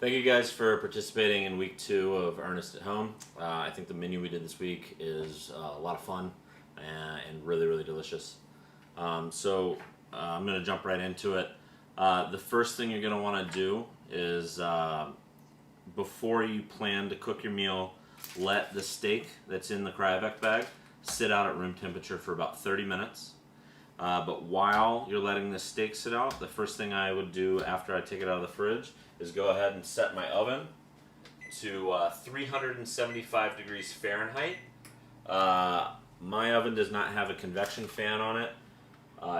Thank you guys for participating in week 2 of Ernest at Home. I think the menu we did this week is a lot of fun and really, really delicious. I'm going to jump right into it. The first thing you're going to want to do is before you plan to cook your meal, let the steak that's in the cryovac bag sit out at room temperature for about 30 minutes. But while you're letting the steak sit out, the first thing I would do after I take it out of the fridge is go ahead and set my oven to 375 degrees Fahrenheit. My oven does not have a convection fan on it.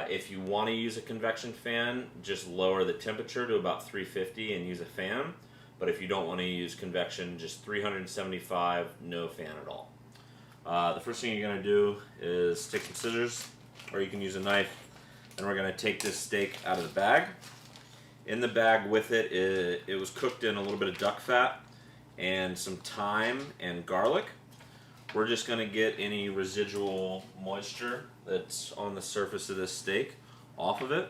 If you want to use a convection fan, just lower the temperature to about 350 and use a fan. But if you don't want to use convection, just 375, no fan at all. The first thing you're going to do is take some scissors, or you can use a knife, and we're going to take this steak out of the bag. In the bag with it, it was cooked in a little bit of duck fat and some thyme and garlic. We're just going to get any residual moisture that's on the surface of this steak off of it.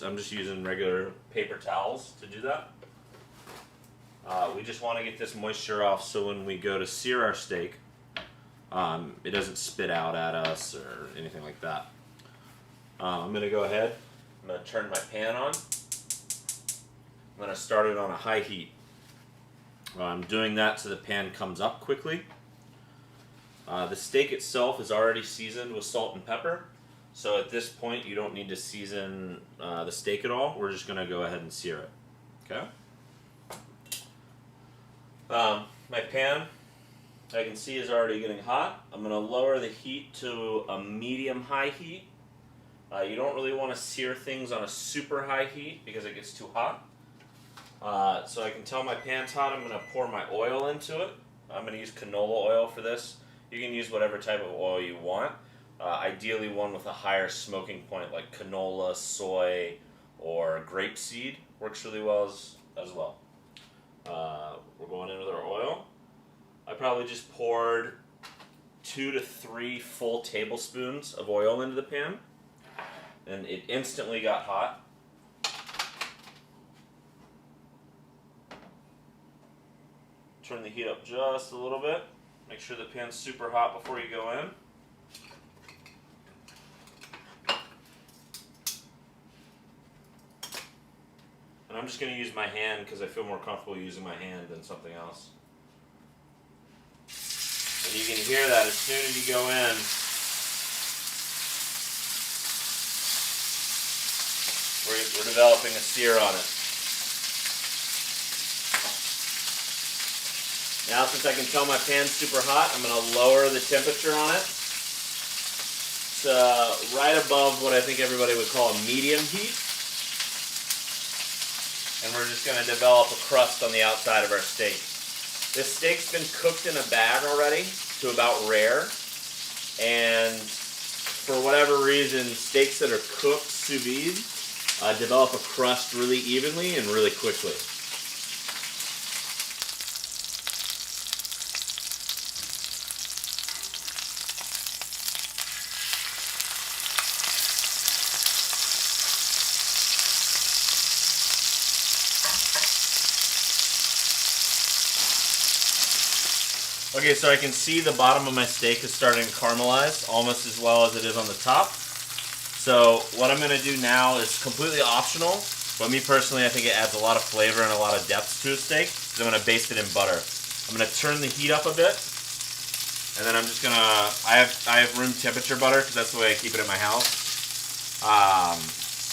I'm just using regular paper towels to do that. We just want to get this moisture off so when we go to sear our steak, it doesn't spit out at us or anything like that. I'm going to go ahead, I'm going to turn my pan on. I'm going to start it on a high heat. I'm doing that so the pan comes up quickly. The steak itself is already seasoned with salt and pepper, so at this point you don't need to season the steak at all. We're just going to go ahead and sear it. Okay. My pan, I can see, is already getting hot. I'm going to lower the heat to a medium-high heat. You don't really want to sear things on a super high heat because it gets too hot. So I can tell my pan's hot. I'm going to pour my oil into it. I'm going to use canola oil for this. You can use whatever type of oil you want. Ideally one with a higher smoking point like canola, soy, or grapeseed works really well as well. We're going in with our oil. I probably just poured 2 to 3 full tablespoons of oil into the pan, and it instantly got hot. Turn the heat up just a little bit. Make sure the pan's super hot before you go in. And I'm just going to use my hand because I feel more comfortable using my hand than something else. And you can hear that as soon as you go in. We're developing a sear on it. Now, since I can tell my pan's super hot, I'm going to lower the temperature on it to right above what I think everybody would call a medium heat. And we're just going to develop a crust on the outside of our steak. This steak's been cooked in a bag already to about rare. And for whatever reason, steaks that are cooked sous vide develop a crust really evenly and really quickly. Okay, so I can see the bottom of my steak is starting to caramelize almost as well as it is on the top. So what I'm going to do now is completely optional, but me personally I think it adds a lot of flavor and a lot of depth to a steak, so I'm going to baste it in butter. I'm going to turn the heat up a bit, and then I'm just going to, I have room temperature butter because that's the way I keep it at my house.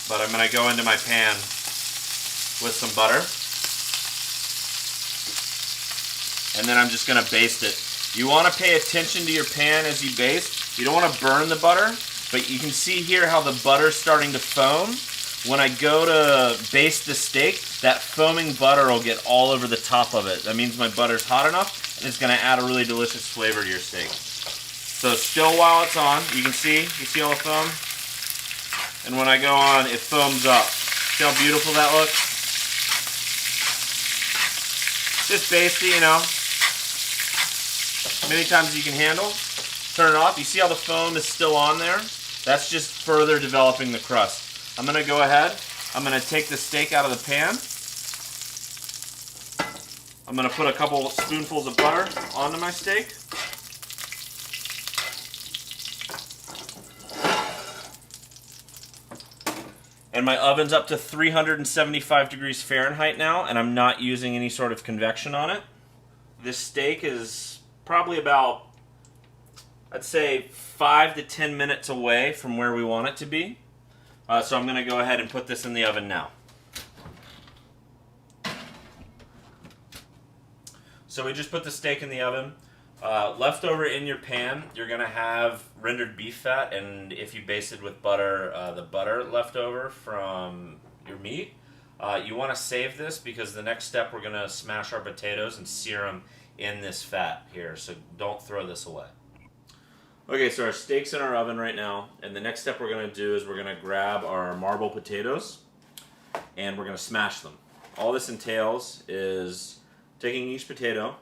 But I'm going to go into my pan with some butter. And then I'm just going to baste it. You want to pay attention to your pan as you baste. You don't want to burn the butter, but you can see here how the butter's starting to foam. When I go to baste the steak, that foaming butter will get all over the top of it. That means my butter's hot enough, and it's going to add a really delicious flavor to your steak. So still while it's on, you see all the foam? And when I go on, it foams up. See how beautiful that looks? Just baste it, many times as you can handle. Turn it off. You see how the foam is still on there? That's just further developing the crust. I'm going to go ahead. I'm going to take the steak out of the pan. I'm going to put a couple spoonfuls of butter onto my steak. And my oven's up to 375 degrees Fahrenheit now, and I'm not using any sort of convection on it. This steak is probably about, I'd say, 5 to 10 minutes away from where we want it to be. So I'm going to go ahead and put this in the oven now. So we just put the steak in the oven. Leftover in your pan, you're going to have rendered beef fat, and if you basted with butter, the butter left over from your meat. You want to save this because the next step we're going to smash our potatoes and sear them in this fat here, so don't throw this away. Okay, so our steak's in our oven right now, and the next step we're going to do is we're going to grab our marble potatoes and we're going to smash them. All this entails is taking each potato,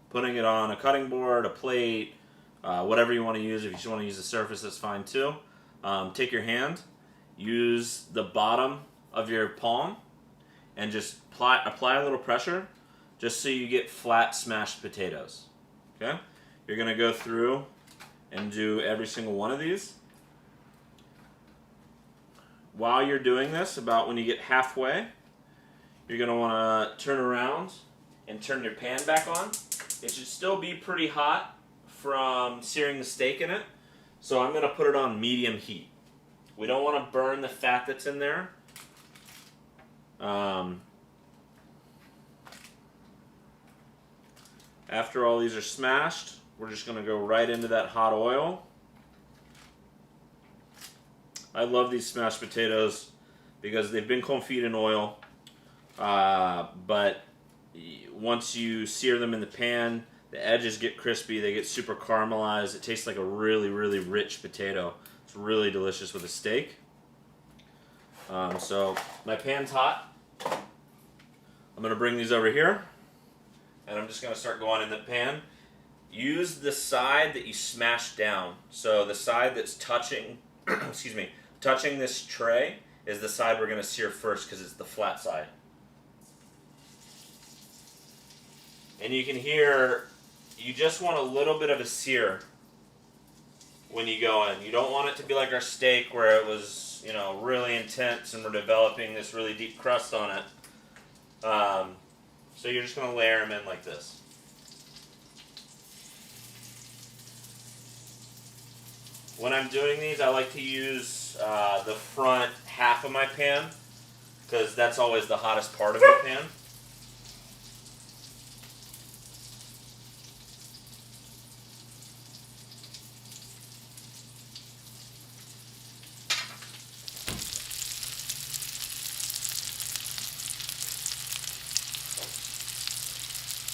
putting it on a cutting board, a plate, whatever you want to use. If you just want to use the surface, that's fine too. Take your hand, use the bottom of your palm, and just apply a little pressure just so you get flat smashed potatoes. Okay? You're going to go through and do every single one of these. While you're doing this, about when you get halfway, you're going to want to turn around and turn your pan back on. It should still be pretty hot from searing the steak in it, so I'm going to put it on medium heat. We don't want to burn the fat that's in there. After all these are smashed, we're just going to go right into that hot oil. I love these smashed potatoes because they've been confit in oil, but once you sear them in the pan, the edges get crispy, they get super caramelized. It tastes like a really, really rich potato. It's really delicious with a steak. So my pan's hot. I'm going to bring these over here, and I'm just going to start going in the pan. Use the side that you smashed down. So the side that's touching, excuse me, touching this tray is the side we're going to sear first because it's the flat side. And you can hear, you just want a little bit of a sear when you go in. You don't want it to be like our steak where it was, you know, really intense and we're developing this really deep crust on it. So you're just going to layer them in like this. When I'm doing these, I like to use the front half of my pan because that's always the hottest part of the pan.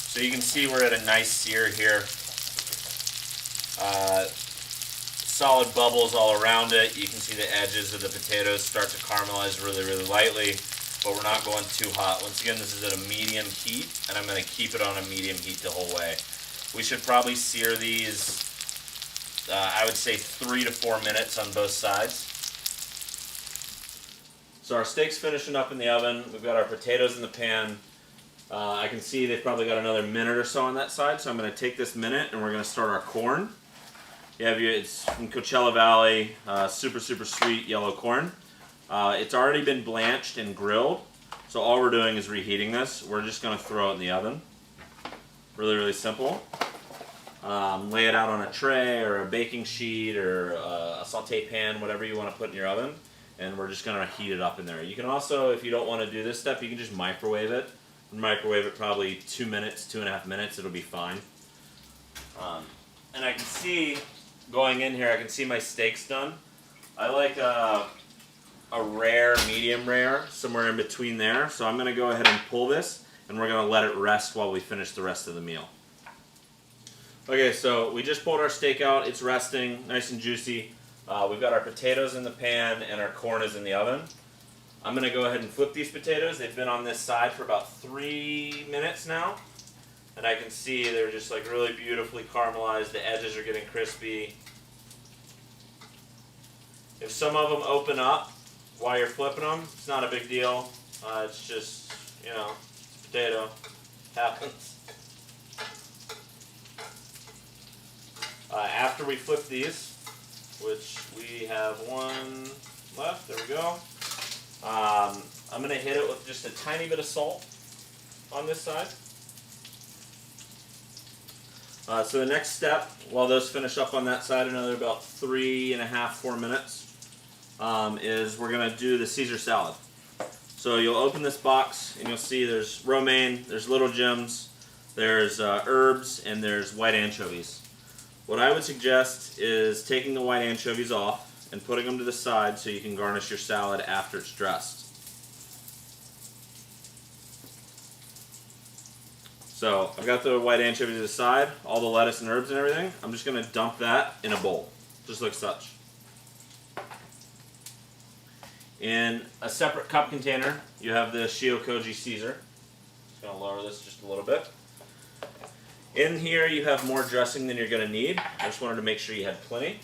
So you can see we're at a nice sear here. Solid bubbles all around it. You can see the edges of the potatoes start to caramelize really, really lightly, but we're not going too hot. Once again, this is at a medium heat, and I'm going to keep it on a medium heat the whole way. We should probably sear these, I would say 3 to 4 minutes on both sides. So our steak's finishing up in the oven. We've got our potatoes in the pan. I can see they've probably got another minute or so on that side, so I'm going to take this minute and we're going to start our corn. It's from Coachella Valley, super, super sweet yellow corn. It's already been blanched and grilled, so all we're doing is reheating this. We're just going to throw it in the oven. Really, really simple. Lay it out on a tray or a baking sheet or a saute pan, whatever you want to put in your oven, and we're just going to heat it up in there. You can also, if you don't want to do this step, you can just microwave it. Microwave it probably 2 minutes, 2.5 minutes, it'll be fine. And I can see, going in here, I can see my steak's done. I like a rare, medium rare, somewhere in between there. So I'm going to go ahead and pull this, and we're going to let it rest while we finish the rest of the meal. Okay, so we just pulled our steak out. It's resting, nice and juicy. We've got our potatoes in the pan, and our corn is in the oven. I'm going to go ahead and flip these potatoes. They've been on this side for about 3 minutes now. And I can see they're just like really beautifully caramelized. The edges are getting crispy. If some of them open up while you're flipping them, it's not a big deal. It's just, you know, potato. Happens. After we flip these, which we have one left, there we go. I'm going to hit it with just a tiny bit of salt on this side. So the next step, while those finish up on that side, another about 3.5, 4 minutes, is we're going to do the Caesar salad. So you'll open this box and you'll see there's romaine, there's little gems, there's herbs, and there's white anchovies. What I would suggest is taking the white anchovies off and putting them to the side so you can garnish your salad after it's dressed. So I've got the white anchovies to the side, all the lettuce and herbs and everything. I'm just going to dump that in a bowl, just like such. In a separate cup container, you have the Shiokoji Caesar. Just going to lower this just a little bit. In here, you have more dressing than you're going to need. I just wanted to make sure you had plenty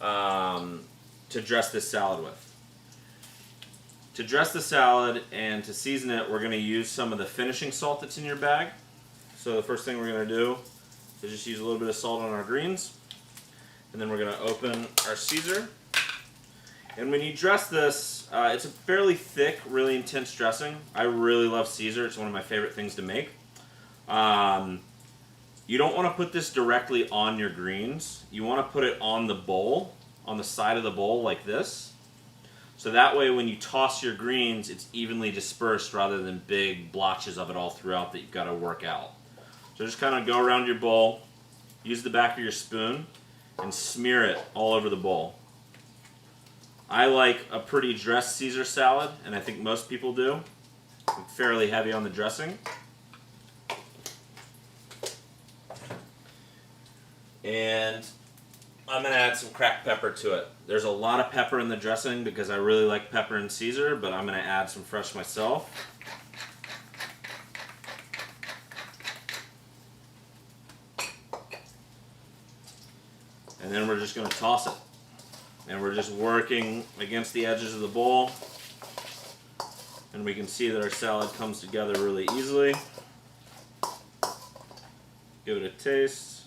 to dress this salad with. To dress the salad and to season it, we're going to use some of the finishing salt that's in your bag. So the first thing we're going to do is just use a little bit of salt on our greens. And then we're going to open our Caesar. And when you dress this, it's a fairly thick, really intense dressing. I really love Caesar. It's one of my favorite things to make. You don't want to put this directly on your greens. You want to put it on the bowl, on the side of the bowl like this. So that way when you toss your greens, it's evenly dispersed rather than big blotches of it all throughout that you've got to work out. So just kind of go around your bowl, use the back of your spoon, and smear it all over the bowl. I like a pretty dressed Caesar salad, and I think most people do. I'm fairly heavy on the dressing. And I'm going to add some cracked pepper to it. There's a lot of pepper in the dressing because I really like pepper in Caesar, but I'm going to add some fresh myself. And then we're just going to toss it. And we're just working against the edges of the bowl. And we can see that our salad comes together really easily. Give it a taste.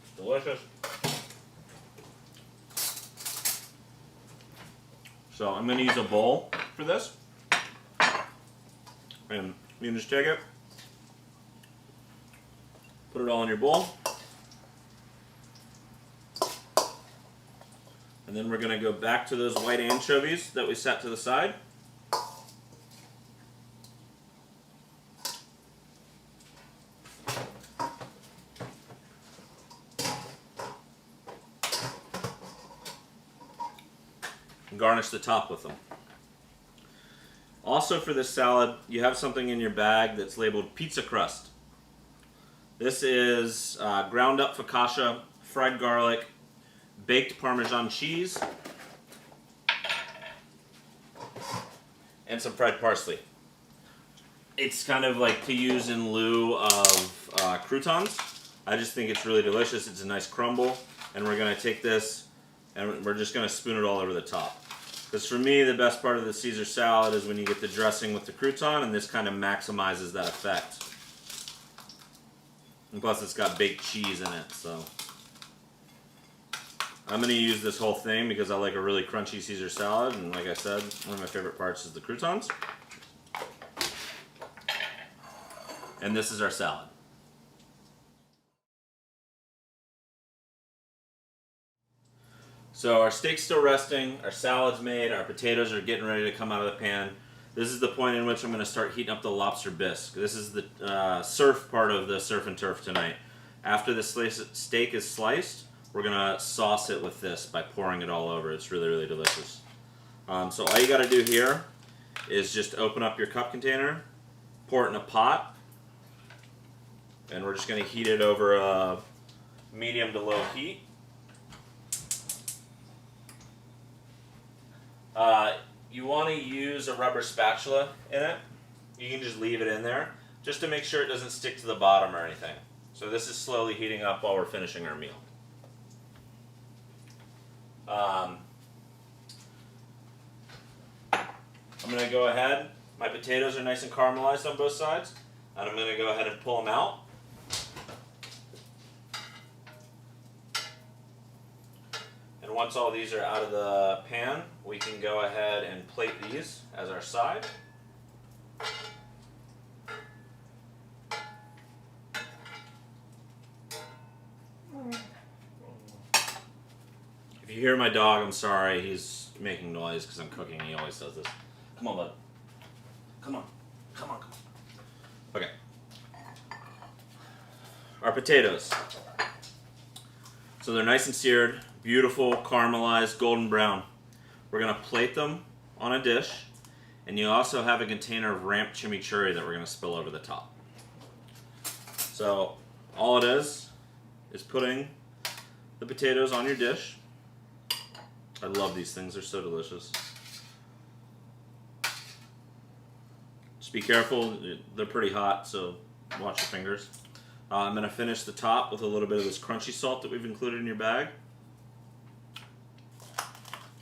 It's delicious. So I'm going to use a bowl for this. And you can just take it, put it all in your bowl. And then we're going to go back to those white anchovies that we set to the side. And garnish the top with them. Also for this salad, you have something in your bag that's labeled pizza crust. This is ground up focaccia, fried garlic, baked Parmesan cheese, and some fried parsley. It's kind of like to use in lieu of croutons. I just think it's really delicious. It's a nice crumble, and we're going to take this and we're just going to spoon it all over the top. Because for me, the best part of the Caesar salad is when you get the dressing with the crouton, and this kind of maximizes that effect. And plus, it's got baked cheese in it, so I'm going to use this whole thing because I like a really crunchy Caesar salad, and like I said, one of my favorite parts is the croutons. And this is our salad. So our steak's still resting, our salad's made, our potatoes are getting ready to come out of the pan. This is the point in which I'm going to start heating up the lobster bisque. This is the surf part of the surf and turf tonight. After the steak is sliced, we're going to sauce it with this by pouring it all over. It's really, really delicious. So all you got to do here is just open up your cup container, pour it in a pot, and we're just going to heat it over a medium to low heat. You want to use a rubber spatula in it. You can just leave it in there just to make sure it doesn't stick to the bottom or anything. So this is slowly heating up while we're finishing our meal. I'm going to go ahead. My potatoes are nice and caramelized on both sides, and I'm going to go ahead and pull them out. And once all these are out of the pan, we can go ahead and plate these as our side. If you hear my dog, I'm sorry. He's making noise because I'm cooking. He always does this. Come on, bud. Come on. Come on, come on. Okay. Our potatoes. So they're nice and seared, beautiful, caramelized, golden brown. We're going to plate them on a dish, and you also have a container of ramp chimichurri that we're going to spill over the top. So all it is putting the potatoes on your dish. I love these things, they're so delicious. Just be careful, they're pretty hot, so watch your fingers. I'm going to finish the top with a little bit of this crunchy salt that we've included in your bag.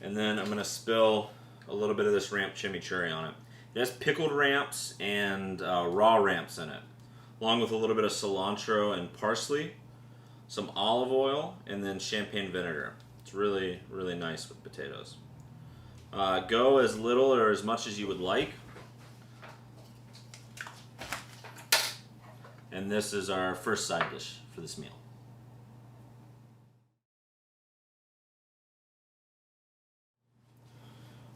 And then I'm going to spill a little bit of this ramp chimichurri on it. It has pickled ramps and raw ramps in it, along with a little bit of cilantro and parsley, some olive oil, and then champagne vinegar. It's really, really nice with potatoes. Go as little or as much as you would like. And this is our first side dish for this meal.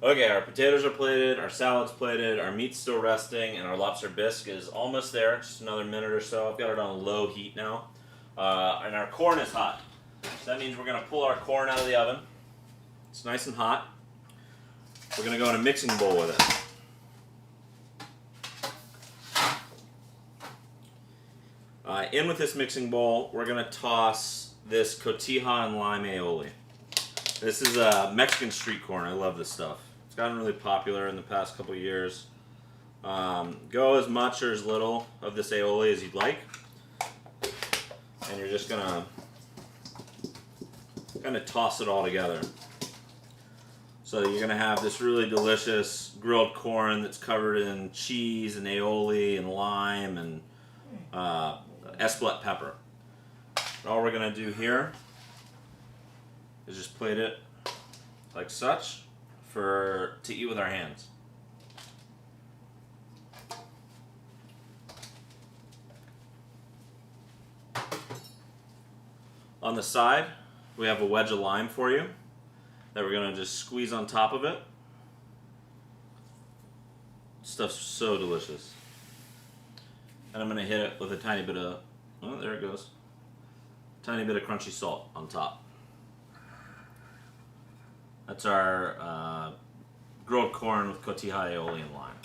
Okay, our potatoes are plated, our salad's plated, our meat's still resting, and our lobster bisque is almost there, just another minute or so. I've got it on low heat now. And our corn is hot. So that means we're going to pull our corn out of the oven. It's nice and hot. We're going to go in a mixing bowl with it. In with this mixing bowl, we're going to toss this cotija and lime aioli. This is Mexican street corn. I love this stuff. It's gotten really popular in the past couple years. Go as much or as little of this aioli as you'd like. And you're just going to kind of toss it all together. So you're going to have this really delicious grilled corn that's covered in cheese and aioli and lime and espelette pepper. And all we're going to do here is just plate it like such to eat with our hands. On the side, we have a wedge of lime for you that we're going to just squeeze on top of it. Stuff's so delicious. And I'm going to hit it with a tiny bit of, oh, there it goes. Tiny bit of crunchy salt on top. That's our grilled corn with cotija, aioli, and lime.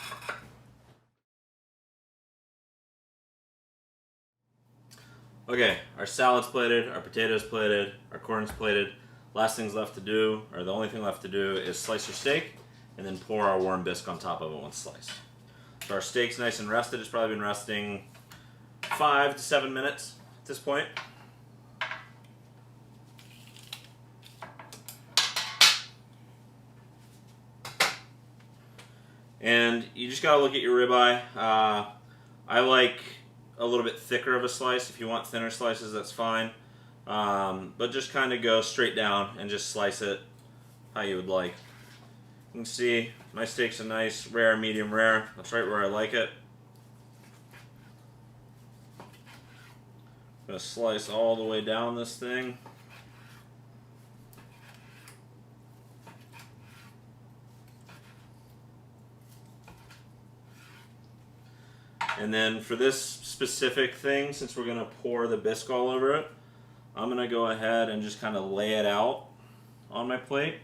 Okay, our salad's plated, our potatoes plated, our corn's plated. Last thing's left to do, or the only thing left to do, is slice your steak and then pour our warm bisque on top of it once sliced. So our steak's nice and rested. It's probably been resting 5 to 7 minutes at this point. And you just gotta look at your ribeye. I like a little bit thicker of a slice. If you want thinner slices, that's fine. But just kind of go straight down and just slice it how you would like. You can see my steak's a nice rare, medium rare. That's right where I like it. I'm gonna slice all the way down this thing. And then for this specific thing, since we're going to pour the bisque all over it, I'm going to go ahead and just kind of lay it out on my plate,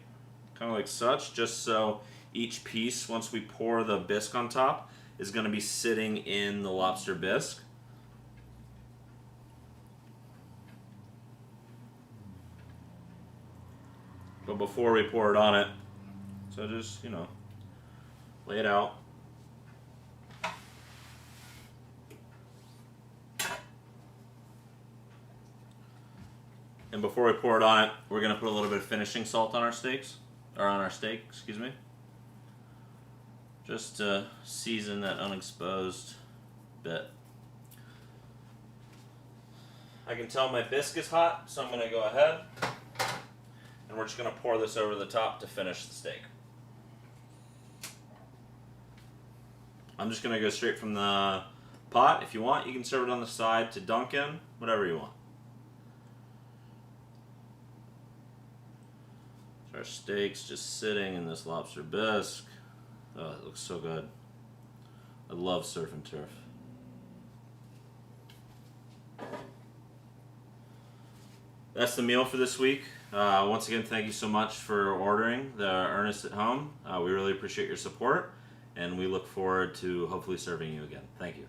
kind of like such, just so each piece, once we pour the bisque on top, is going to be sitting in the lobster bisque. But before we pour it on it, so just, you know, lay it out. And before we pour it on it, we're going to put a little bit of finishing salt on our steaks, or on our steak, excuse me. just to season that unexposed bit. I can tell my bisque is hot, so I'm going to go ahead and we're just going to pour this over the top to finish the steak. I'm just going to go straight from the pot. If you want, you can serve it on the side to dunk in, whatever you want. So our steak's just sitting in this lobster bisque. Oh, it looks so good. I love surf and turf. That's the meal for this week. Once again, thank you so much for ordering the Ernest at Home. We really appreciate your support, and we look forward to hopefully serving you again. Thank you.